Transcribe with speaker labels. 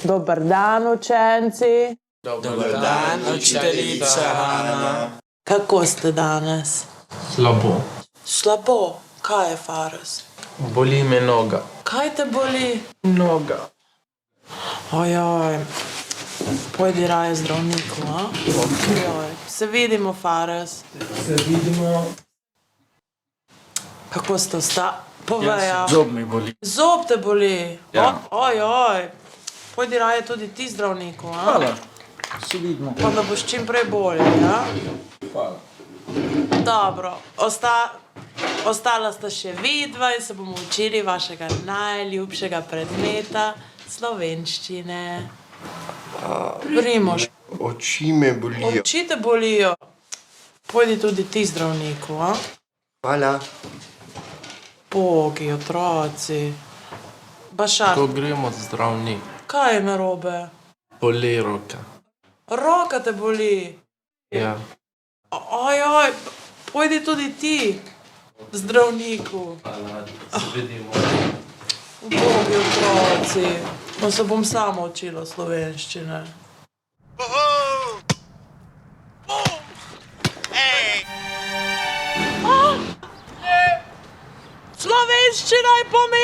Speaker 1: Dober dan, učenci.
Speaker 2: Dober dan, učiteljica Hana.
Speaker 1: Kako ste danes?
Speaker 3: Slabo.
Speaker 1: Slabo. Kaj je, Fares?
Speaker 3: Boli me noga.
Speaker 1: Kaj te boli?
Speaker 3: Noga.
Speaker 1: Ojoj. Pojdi raje zdravniku, a? Ojoj. Se vidimo, Fares.
Speaker 3: Se vidimo.
Speaker 1: Kako ste Poveja.
Speaker 2: Zob mi boli.
Speaker 1: Zob te boli?
Speaker 2: Ja.
Speaker 1: Ojoj. Pojdi raje tudi ti zdravniku, a?
Speaker 2: Hvala. Se vidimo.
Speaker 1: Pa da boš čim prej bolje, ja?
Speaker 2: Hvala.
Speaker 1: Dobro. Ostala sta še vidva in se bomo učili vašega najljubšega predmeta, slovenščine. Primož,
Speaker 4: Oči me bolijo.
Speaker 1: oči te bolijo. Pojdi tudi ti zdravniku, a?
Speaker 4: Hvala.
Speaker 1: Bogi, otroci. Bašar,
Speaker 3: Ko gremo zdravnik,
Speaker 1: kaj je narobe?
Speaker 3: boli roka.
Speaker 1: Roka te boli.
Speaker 3: Ja.
Speaker 1: Ojoj, pojdi tudi ti zdravniku.
Speaker 3: Hvala, se vidimo.
Speaker 1: Bogi, otroci. Pa se bom sama učila slovenščine. Slovenščina je pomembna!